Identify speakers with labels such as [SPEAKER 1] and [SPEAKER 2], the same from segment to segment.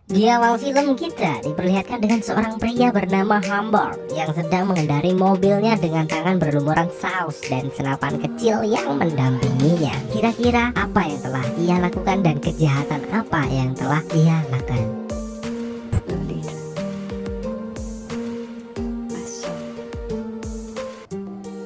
[SPEAKER 1] Di awal film kita diperlihatkan dengan seorang pria bernama Hamburg yang sedang mengendari mobilnya dengan tangan berlumuran saus dan senapan kecil yang mendampinginya. Kira-kira apa yang telah ia lakukan dan kejahatan apa yang telah ia lakukan?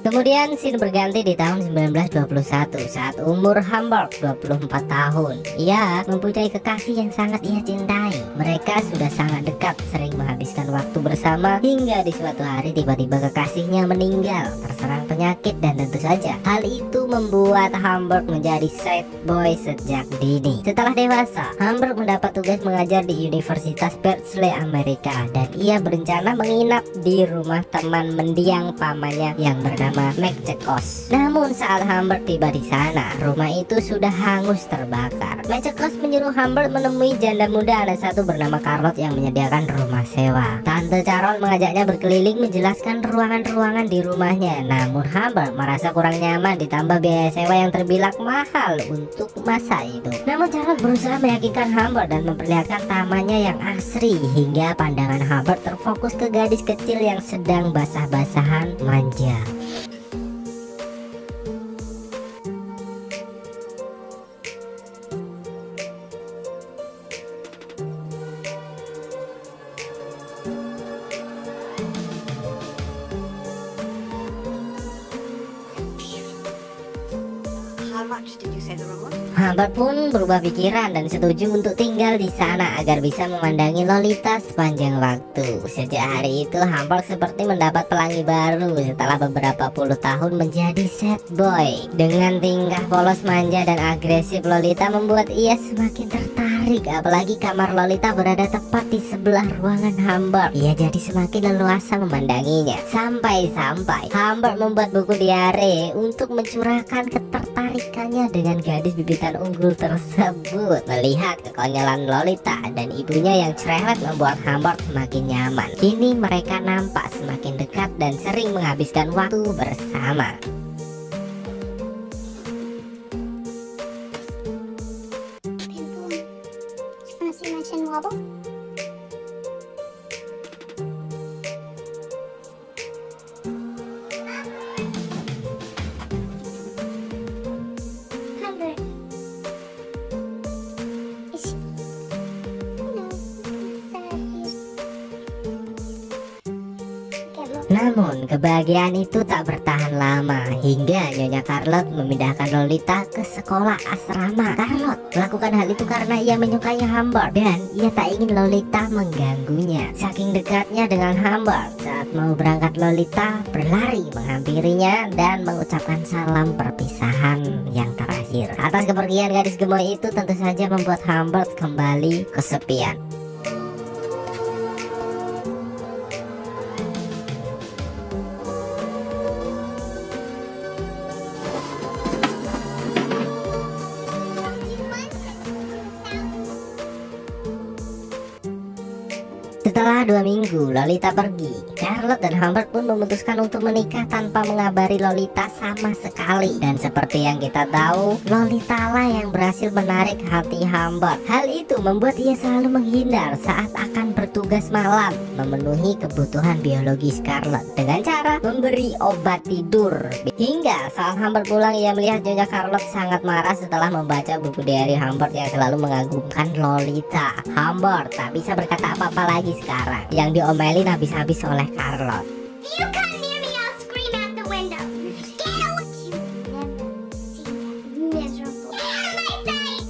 [SPEAKER 1] Kemudian scene berganti di tahun 1921 saat umur Hamburg 24 tahun. Ia mempunyai kekasih yang sangat ia cintai. Mereka sudah sangat dekat, sering menghabiskan waktu bersama hingga di suatu hari tiba-tiba kekasihnya meninggal terserang penyakit, dan tentu saja hal itu membuat Hamburg menjadi sad boy sejak dini. Setelah dewasa, Hamburg mendapat tugas mengajar di Universitas Berkeley Amerika, dan ia berencana menginap di rumah teman mendiang pamannya yang bernama McCekos. Namun saat Hamburg tiba di sana, rumah itu sudah hangus terbakar. McCekos menyuruh Hamburg menemui janda muda anak satu bernama Charlotte yang menyediakan rumah sewa. Tante Charlotte mengajaknya berkeliling menjelaskan ruangan-ruangan di rumahnya. Namun Hamburg merasa kurang nyaman, ditambah biaya sewa yang terbilang mahal untuk masa itu. Namun Charlotte berusaha meyakinkan Hamburg dan memperlihatkan tamannya yang asri, hingga pandangan Hamburg terfokus ke gadis kecil yang sedang basah-basahan manja. Hamburg pun berubah pikiran dan setuju untuk tinggal di sana agar bisa memandangi Lolita sepanjang waktu. Sejak hari itu Hamburg seperti mendapat pelangi baru setelah beberapa puluh tahun menjadi sad boy. Dengan tingkah polos, manja, dan agresif, Lolita membuat ia semakin tertarik. Apalagi kamar Lolita berada tepat di sebelah ruangan Hamburg. Ia jadi semakin leluasa memandanginya. Sampai-sampai Hamburg membuat buku diare untuk mencurahkan ketertarikannya dengan gadis bibitan unggul tersebut. Melihat kekonyolan Lolita dan ibunya yang cerewet membuat Hamburg semakin nyaman. Kini mereka nampak semakin dekat dan sering menghabiskan waktu bersama. Namun kebahagiaan itu tak bertahan lama hingga Nyonya Charlotte memindahkan Lolita ke sekolah asrama. Charlotte melakukan hal itu karena ia menyukai Hamburg dan ia tak ingin Lolita mengganggunya. Saking dekatnya dengan Hamburg, saat mau berangkat Lolita berlari menghampirinya dan mengucapkan salam perpisahan yang terakhir. Atas kepergian gadis gemoy itu tentu saja membuat Hamburg kembali kesepian. Setelah 2 minggu Lolita pergi, Charlotte dan Hamburg pun memutuskan untuk menikah tanpa mengabari Lolita sama sekali. Dan seperti yang kita tahu, Lolita lah yang berhasil menarik hati Hamburg. Hal itu membuat ia selalu menghindar saat akan bertugas malam, memenuhi kebutuhan biologis Charlotte dengan cara memberi obat tidur. Hingga saat Hamburg pulang, ia melihat Nyonya Charlotte sangat marah setelah membaca buku diary Hamburg yang selalu mengagumkan Lolita. Hamburg tak bisa berkata apa-apa lagi sekarang, yang diomelin habis-habis oleh Charlotte.
[SPEAKER 2] You come near me, I'll scream out the window. Get away! You never see that miserable. Get out of my sight!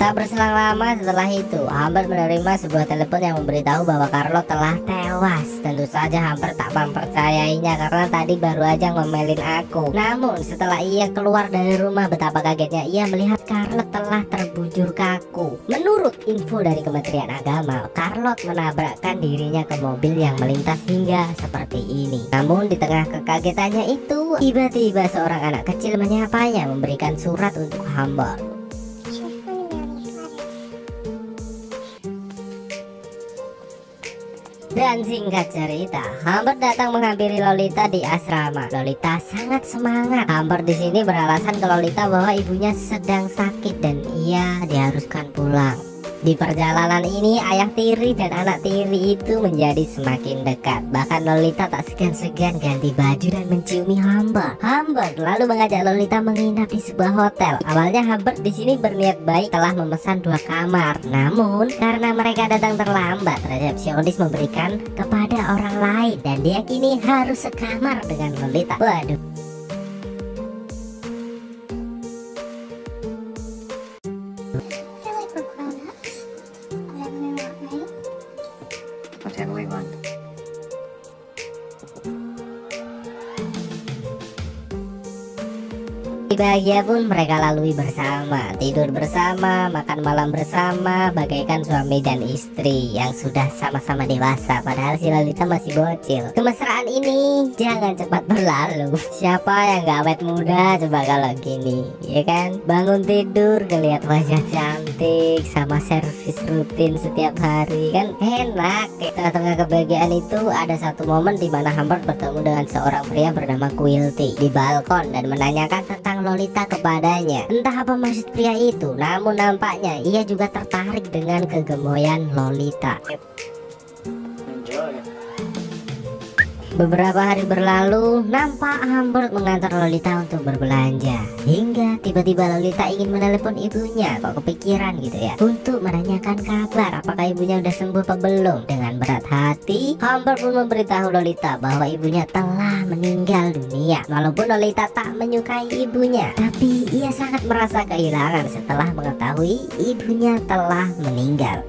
[SPEAKER 1] Tak berselang lama setelah itu, Hamburg menerima sebuah telepon yang memberitahu bahwa Charlotte telah tewas. Tentu saja Hamburg tak mempercayainya karena tadi baru aja ngomelin aku. Namun setelah ia keluar dari rumah, betapa kagetnya ia melihat Charlotte telah terbujur kaku. Menurut info dari Kementerian Agama, Charlotte menabrakkan dirinya ke mobil yang melintas hingga seperti ini. Namun di tengah kekagetannya itu, tiba-tiba seorang anak kecil menyapanya memberikan surat untuk Hamburg. Dan singkat cerita, Humbert datang menghampiri Lolita di asrama. Lolita sangat semangat. Humbert di sini beralasan ke Lolita bahwa ibunya sedang sakit dan ia diharuskan pulang. Di perjalanan ini, ayah tiri dan anak tiri itu menjadi semakin dekat. Bahkan Lolita tak segan-segan ganti baju dan menciumi Humbert. Humbert lalu mengajak Lolita menginap di sebuah hotel. Awalnya Humbert di sini berniat baik, telah memesan 2 kamar. Namun karena mereka datang terlambat, resepsionis memberikan kepada orang lain dan dia kini harus sekamar dengan Lolita. Waduh.
[SPEAKER 3] Whatever we want.
[SPEAKER 1] Bahagia pun mereka lalui bersama, tidur bersama, makan malam bersama, bagaikan suami dan istri yang sudah sama-sama dewasa. Padahal si Lolita masih bocil. Kemesraan ini jangan cepat berlalu. Siapa yang gak awet muda coba kalau gini, ya kan? Bangun tidur ngeliat wajah cantik sama servis rutin setiap hari, kan enak. Di tengah-tengah kebahagiaan itu ada satu momen di mana Humbert bertemu dengan seorang pria bernama Quilty di balkon dan menanyakan tentang Lolita kepadanya. Entah apa maksud pria itu, namun nampaknya ia juga tertarik dengan kegemoyan Lolita.
[SPEAKER 3] Enjoy.
[SPEAKER 1] Beberapa hari berlalu, nampak Humbert mengantar Lolita untuk berbelanja. Hingga tiba-tiba Lolita ingin menelepon ibunya. Kok kepikiran gitu ya, untuk menanyakan kabar apakah ibunya udah sembuh apa belum. Dengan berat hati, Humbert pun memberitahu Lolita bahwa ibunya telah meninggal dunia. Walaupun Lolita tak menyukai ibunya, tapi ia sangat merasa kehilangan setelah mengetahui ibunya telah meninggal.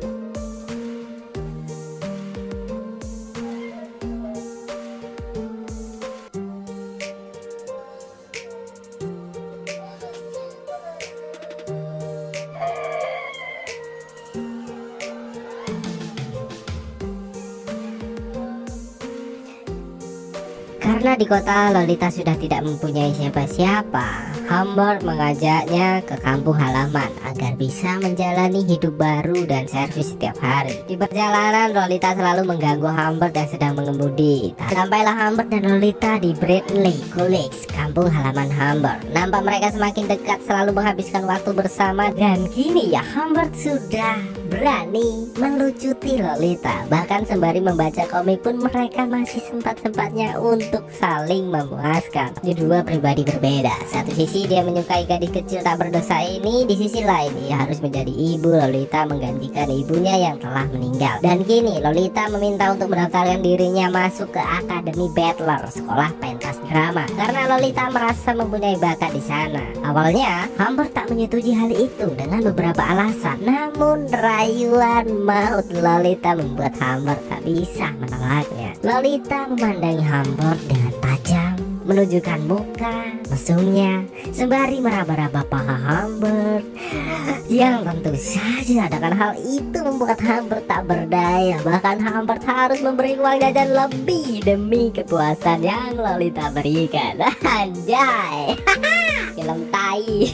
[SPEAKER 1] Karena di kota Lolita sudah tidak mempunyai siapa-siapa, Humbert mengajaknya ke kampung halaman agar bisa menjalani hidup baru dan servis setiap hari. Di perjalanan, Lolita selalu mengganggu Humbert yang sedang mengemudi. Sampailah Humbert dan Lolita di Bradley College, kampung halaman Humbert. Nampak mereka semakin dekat, selalu menghabiskan waktu bersama, dan kini ya Humbert sudah berani melucuti Lolita. Bahkan sembari membaca komik pun mereka masih sempat-sempatnya untuk saling memuaskan. Di dua pribadi berbeda. Satu sisi dia menyukai gadis kecil tak berdosa ini, di sisi lain ia harus menjadi ibu Lolita menggantikan ibunya yang telah meninggal. Dan kini Lolita meminta untuk mendaftarkan dirinya masuk ke Akademi Battler, sekolah pentas drama, karena Lolita merasa mempunyai bakat di sana. Awalnya Humbert tak menyetujui hal itu dengan beberapa alasan, namun rayuan maut Lolita membuat Humbert tak bisa menolaknya. Lolita memandangi Humbert dengan tajam, menunjukkan muka mesumnya sembari meraba-raba paha Humbert, yang tentu saja dengan hal itu membuat Humbert tak berdaya. Bahkan Humbert harus memberi uang jajan lebih demi kepuasan yang Lolita berikan. Anjay. Film tai.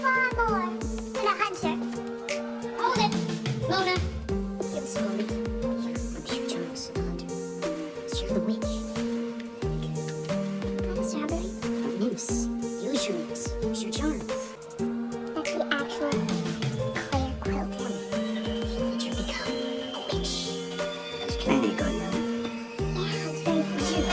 [SPEAKER 2] Far more than a hunter. Hold it, Mona. Give slowly. You're Jones, the hunter. You're the witch. Not a strawberry. Nymphs. Use your nymphs. Use your charms. That's the actual Claire Quilton. You become a witch.
[SPEAKER 3] That's plenty good, man.
[SPEAKER 2] Yeah, it's very true.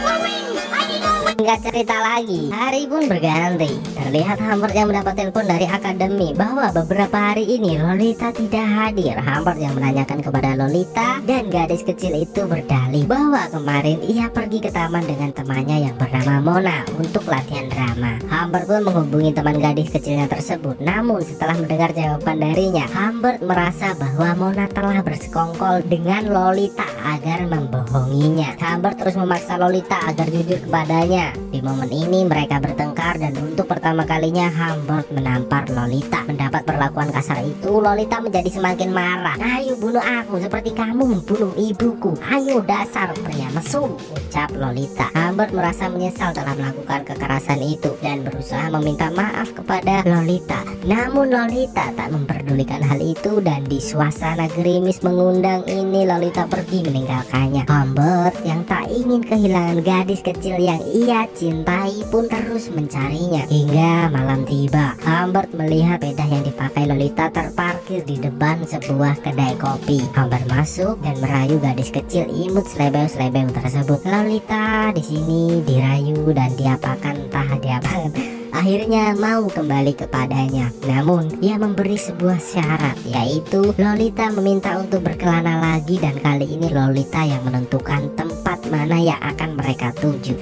[SPEAKER 2] More wings! I need more wings!
[SPEAKER 1] Singkat cerita lagi, hari pun berganti. Terlihat Humbert yang mendapat telepon dari akademi bahwa beberapa hari ini Lolita tidak hadir. Humbert yang menanyakan kepada Lolita, dan gadis kecil itu berdalih bahwa kemarin ia pergi ke taman dengan temannya yang bernama Mona untuk latihan drama. Humbert pun menghubungi teman gadis kecilnya tersebut, namun setelah mendengar jawaban darinya, Humbert merasa bahwa Mona telah bersekongkol dengan Lolita agar membohonginya. Humbert terus memaksa Lolita agar jujur kepadanya pacarnya. Di momen ini mereka bertengkar dan untuk pertama kalinya Humbert menampar Lolita. Mendapat perlakuan kasar itu, Lolita menjadi semakin marah. "Ayo bunuh aku seperti kamu membunuh ibuku. Ayo dasar pria mesum," ucap Lolita. Humbert merasa menyesal telah melakukan kekerasan itu dan berusaha meminta maaf kepada Lolita. Namun Lolita tak memperdulikan hal itu dan di suasana gerimis mengundang ini Lolita pergi meninggalkannya. Humbert yang tak ingin kehilangan gadis kecil yang ia cintai pun terus mencarinya. Hingga malam tiba, Humbert melihat sepeda yang dipakai Lolita terparkir di depan sebuah kedai kopi. Humbert masuk dan merayu gadis kecil imut selebeu-selebeu tersebut. Lolita di sini dirayu dan diapakan entah diapakan. Akhirnya mau kembali kepadanya. Namun ia memberi sebuah syarat, yaitu Lolita meminta untuk berkelana lagi dan kali ini Lolita yang menentukan tempat mana yang akan mereka tuju.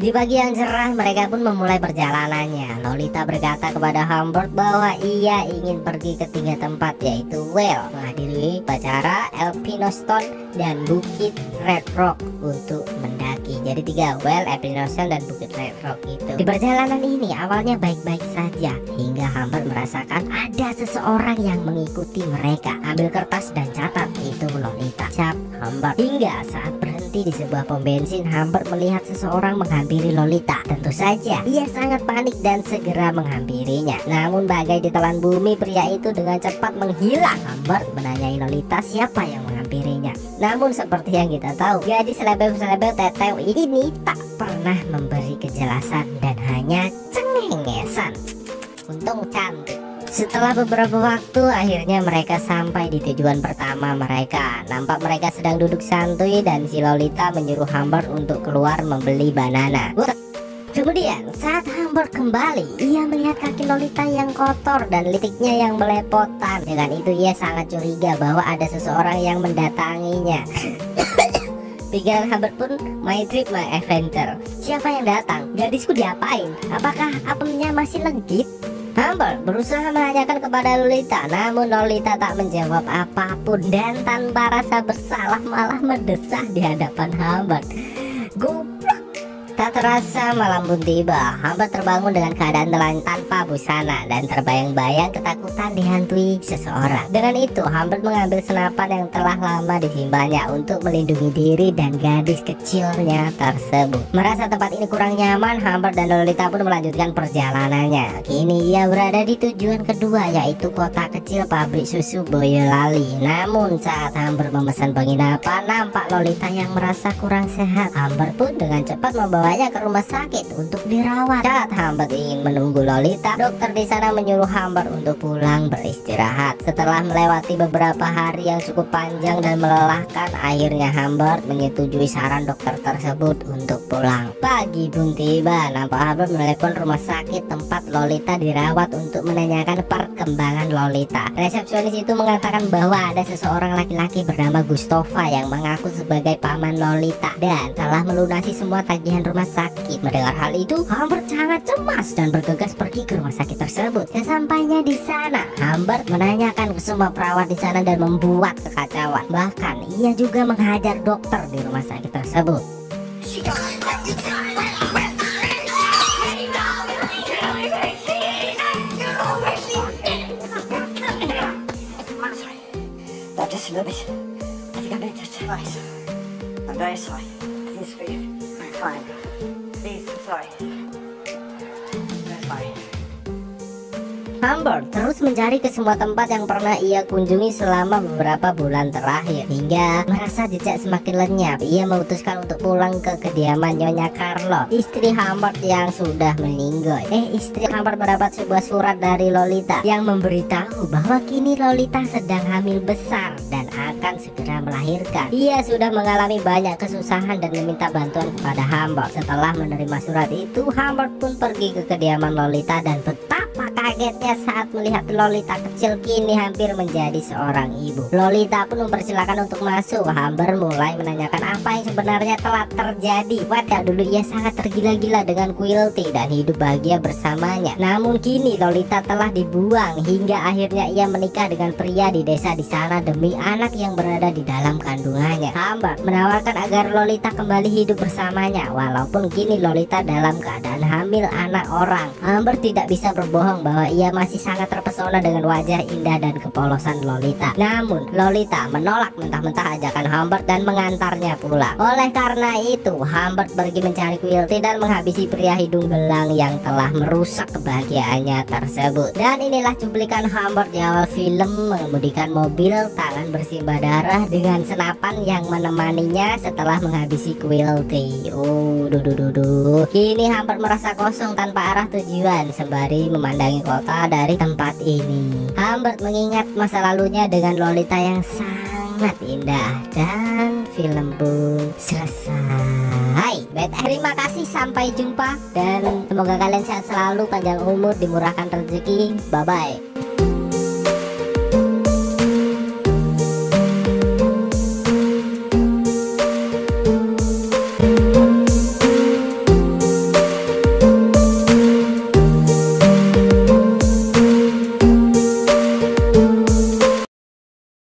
[SPEAKER 1] Di pagi yang cerah mereka pun memulai perjalanannya. Lolita berkata kepada Humbert bahwa ia ingin pergi ke 3 tempat, yaitu Well, menghadiri upacara, Elphinstone dan Bukit Red Rock untuk mendaki. Jadi 3, Well, Elphinstone dan Bukit Red Rock itu. Di perjalanan ini awalnya baik-baik saja hingga Humbert merasakan ada seseorang yang mengikuti mereka. Ambil kertas dan catat, itu Lolita, ucap Humbert. Hingga saat berhenti di sebuah pom bensin, Humbert melihat seseorang menghampiri Lolita. Tentu saja ia sangat panik dan segera menghampirinya. Namun bagai ditelan bumi, pria itu dengan cepat menghilang. Humbert menanyai Lolita siapa yang menghampirinya. Namun seperti yang kita tahu, gadis selebeu-selebeu tetew ini tak pernah memberi kejelasan dan hanya cengengesan. Untung cantik. Setelah beberapa waktu, akhirnya mereka sampai di tujuan pertama mereka. Nampak mereka sedang duduk santuy dan si Lolita menyuruh Humbert untuk keluar membeli banana. Kemudian saat Humbert kembali, ia melihat kaki Lolita yang kotor dan litiknya yang melepotan. Dengan itu ia sangat curiga bahwa ada seseorang yang mendatanginya. Pikiran Humbert pun my trip my adventure. Siapa yang datang? Gadisku diapain? Apakah apemnya masih legit? Humbert berusaha menanyakan kepada Lolita, namun Lolita tak menjawab apapun dan tanpa rasa bersalah malah mendesah di hadapan Humbert. Goblok. Tak terasa malam pun tiba. Humbert terbangun dengan keadaan telanjang tanpa busana dan terbayang-bayang ketakutan dihantui seseorang. Dengan itu Humbert mengambil senapan yang telah lama disimpannya untuk melindungi diri dan gadis kecilnya tersebut. Merasa tempat ini kurang nyaman, Humbert dan Lolita pun melanjutkan perjalanannya. Kini ia berada di tujuan kedua, yaitu kota kecil pabrik susu Boyolali. Namun saat Humbert memesan penginapan, nampak Lolita yang merasa kurang sehat. Humbert pun dengan cepat membawanya ke rumah sakit untuk dirawat. Saat Humbert ingin menunggu Lolita, dokter di sana menyuruh Humbert untuk pulang beristirahat. Setelah melewati beberapa hari yang cukup panjang dan melelahkan, akhirnya Humbert menyetujui saran dokter tersebut untuk pulang. Pagi pun tiba, nampak Humbert menelepon rumah sakit tempat Lolita dirawat untuk menanyakan perkembangan Lolita. Resepsionis itu mengatakan bahwa ada seseorang laki-laki bernama Gustova yang mengaku sebagai paman Lolita dan telah melunasi semua tagihan rumah sakit. Mendengar hal itu, Humbert sangat cemas dan bergegas pergi ke rumah sakit tersebut. Sesampainya di sana, Humbert menanyakan ke semua perawat di sana dan membuat kekacauan. Bahkan ia juga menghajar dokter di rumah sakit tersebut.
[SPEAKER 3] I'm very sorry. Please forgive me. I'm fine. Please, I'm sorry. I'm sorry.
[SPEAKER 1] Humbert terus mencari ke semua tempat yang pernah ia kunjungi selama beberapa bulan terakhir. Hingga merasa jejak semakin lenyap, ia memutuskan untuk pulang ke kediaman Nyonya Carlo, istri Humbert yang sudah meninggal. Istri Humbert mendapat sebuah surat dari Lolita yang memberitahu bahwa kini Lolita sedang hamil besar dan akan segera melahirkan. Ia sudah mengalami banyak kesusahan dan meminta bantuan kepada Humbert. Setelah menerima surat itu, Humbert pun pergi ke kediaman Lolita dan betapa kagetnya saat melihat Lolita kecil kini hampir menjadi seorang ibu. Lolita pun mempersilahkan untuk masuk. Humber mulai menanyakan apa yang sebenarnya telah terjadi. Pada dulu ia sangat tergila-gila dengan Quilty dan hidup bahagia bersamanya. Namun kini Lolita telah dibuang hingga akhirnya ia menikah dengan pria di desa di sana demi anak yang berada di dalam kandungannya. Humber menawarkan agar Lolita kembali hidup bersamanya walaupun kini Lolita dalam keadaan hamil anak orang. Humber tidak bisa berbohong bahwa ia masih sangat terpesona dengan wajah indah dan kepolosan Lolita. Namun Lolita menolak mentah-mentah ajakan Humbert dan mengantarnya pulang. Oleh karena itu Humbert pergi mencari Quilty dan menghabisi pria hidung belang yang telah merusak kebahagiaannya tersebut. Dan inilah cuplikan Humbert di awal film mengemudikan mobil tangan bersimbah darah dengan senapan yang menemaninya setelah menghabisi Quilty. Kini Humbert merasa kosong tanpa arah tujuan sembari memandangi kota dari tempat ini. Humbert mengingat masa lalunya dengan Lolita yang sangat indah dan film pun selesai. Terima kasih, sampai jumpa dan semoga kalian sehat selalu, panjang umur, dimurahkan rezeki. Bye bye.